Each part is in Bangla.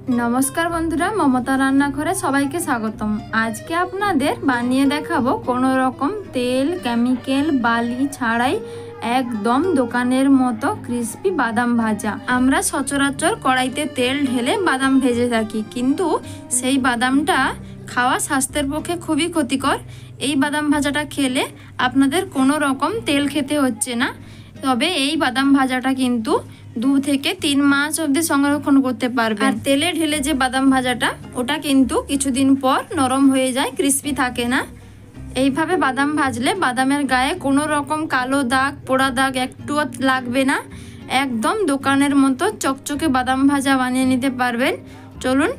नमस्कार बंधुरा ममता रान्नाघरे सबाइके स्वागतम। आज के आपनादेर बानिये देखाबो कोनो रकम तेल केमिकल बाली छाड़ाई एकदम दोकानेर मतो क्रिस्पी बादाम भाजा। आमरा सचराचर कड़ाईते तेल ढेले बादाम भेजे थाकी, किन्तु सेई बादामटा खावा स्वास्थ्येर पक्षे खुबই क्षतिकर। এই বাদাম ভাজাটা খেলে আপনাদের কোনো রকম তেল খেতে হচ্ছে না। তবে এই বাদাম ভাজাটা কিন্তু 2 থেকে 3 মাস অবধি সংরক্ষণ করতে পারবেন। আর তেলে ঢেলে যে বাদাম ভাজাটা ওটা কিন্তু কিছুদিন পর নরম হয়ে যায়, ক্রিস্পি থাকে না। এইভাবে বাদাম ভাজলে বাদামের গায়ে কোনো রকম কালো দাগ পোড়া দাগ একটুও লাগবে না। একদম দোকানের মতো চকচকে বাদাম ভাজা বানিয়ে নিতে পারবেন। চলুন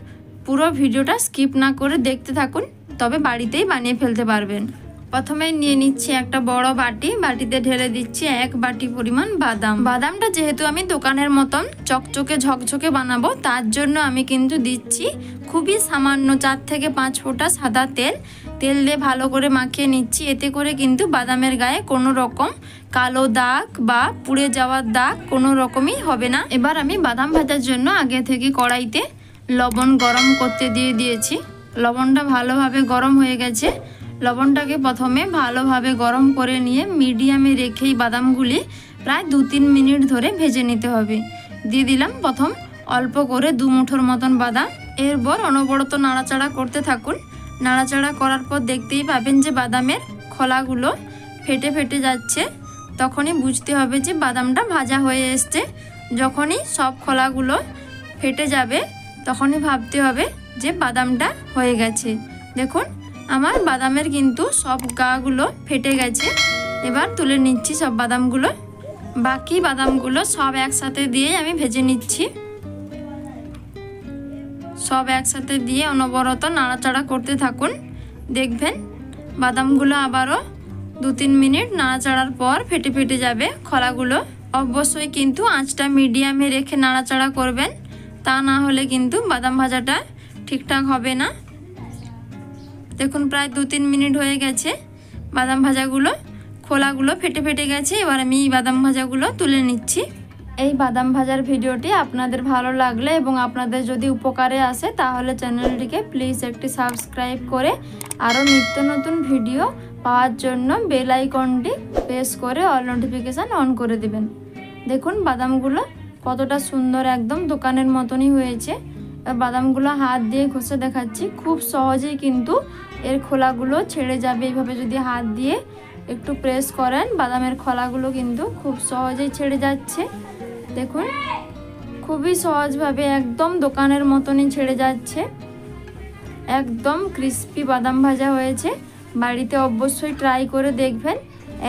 পুরো ভিডিওটা স্কিপ না করে দেখতে থাকুন, তবে বাড়িতেই বানিয়ে ফেলতে পারবেন। প্রথমে নিয়ে নিচ্ছি একটা বড় বাটি, বাটিতে ঢেলে দিচ্ছি 1 বাটি পরিমাণ বাদাম। বাদামটা যেহেতু আমি দোকানের মতন চকচকে ঝকঝকে বানাবো, তার জন্য আমি কিন্তু দিচ্ছি খুবই সামান্য 4 থেকে 5 ফোঁটা সাদা তেল। তেল দিয়ে ভালো করে মাখিয়ে নিচ্ছি। এতে করে কিন্তু বাদামের গায়ে কোনো রকম কালো দাগ বা পুড়ে যাওয়ার দাগ কোনো রকমই হবে না। এবার আমি বাদাম ভাজার জন্য আগে থেকে কড়াইতে লবণ গরম করতে দিয়ে দিয়েছি। লবণটা ভালোভাবে গরম হয়ে গেছে। লবণটাকে প্রথমে ভালোভাবে গরম করে নিয়ে মিডিয়ামে রেখেই বাদামগুলি প্রায় 2-3 মিনিট ধরে ভেজে নিতে হবে। দিয়ে দিলাম প্রথম অল্প করে 2 মুঠোর মতন বাদাম। এরপর অনবরত নাড়াচাড়া করতে থাকুন। নাড়াচাড়া করার পর দেখতেই পাবেন যে বাদামের খোলাগুলো ফেটে ফেটে যাচ্ছে। তখনই বুঝতে হবে যে বাদামটা ভাজা হয়ে এসছে। যখনই সব খোলাগুলো ফেটে যাবে তখনই ভাবতে হবে যে বাদামটা হয়ে গেছে। দেখুন আমার বাদামের কিন্তু সব গাগুলো ফেটে গেছে। এবার তুলে নিচ্ছি সব বাদামগুলো। বাকি বাদামগুলো সব একসাথে দিয়ে আমি ভেজে নিচ্ছি। সব একসাথে দিয়ে অনবরত নাড়াচাড়া করতে থাকুন। দেখবেন বাদামগুলো আবারও 2-3 মিনিট নাড়াচাড়ার পর ফেটে ফেটে যাবে খোলাগুলো। অবশ্যই কিন্তু আঁচটা মিডিয়ামে রেখে নাড়াচাড়া করবেন, তা না হলে কিন্তু বাদাম ভাজাটা ঠিকঠাক হবে না। দেখুন প্রায় 2-3 মিনিট হয়ে গেছে। বাদাম ভাজাগুলো খোলাগুলো ফেটে ফেটে গেছে। এবার আমি এই বাদাম ভাজাগুলো তুলে নিচ্ছি। এই বাদাম ভাজার ভিডিওটি আপনাদের ভালো লাগলে এবং আপনাদের যদি উপকারে আসে তাহলে চ্যানেলটিকে প্লিজ একটি সাবস্ক্রাইব করে আরও নিত্য নতুন ভিডিও পাওয়ার জন্য বেল আইকনটি প্রেস করে অল নোটিফিকেশান অন করে দেবেন। দেখুন বাদামগুলো কতটা সুন্দর একদম দোকানের মতনই হয়েছে। বাদামগুলো হাত দিয়ে ঘষে দেখাচ্ছি, খুব সহজেই কিন্তু এর খোলাগুলো ছেড়ে যাবে। এইভাবে যদি হাত দিয়ে একটু প্রেস করেন বাদামের খোলাগুলো কিন্তু খুব সহজেই ছেড়ে যাচ্ছে। দেখুন খুবই সহজভাবে একদম দোকানের মতনই ছেড়ে যাচ্ছে। একদম ক্রিস্পি বাদাম ভাজা হয়েছে। বাড়িতে অবশ্যই ট্রাই করে দেখবেন,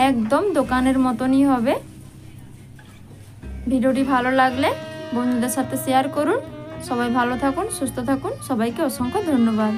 একদম দোকানের মতনই হবে। ভিডিওটি ভালো লাগলে বন্ধুদের সাথে শেয়ার করুন। সবাই ভালো থাকুন, সুস্থ থাকুন। সবাইকে অসংখ্য ধন্যবাদ।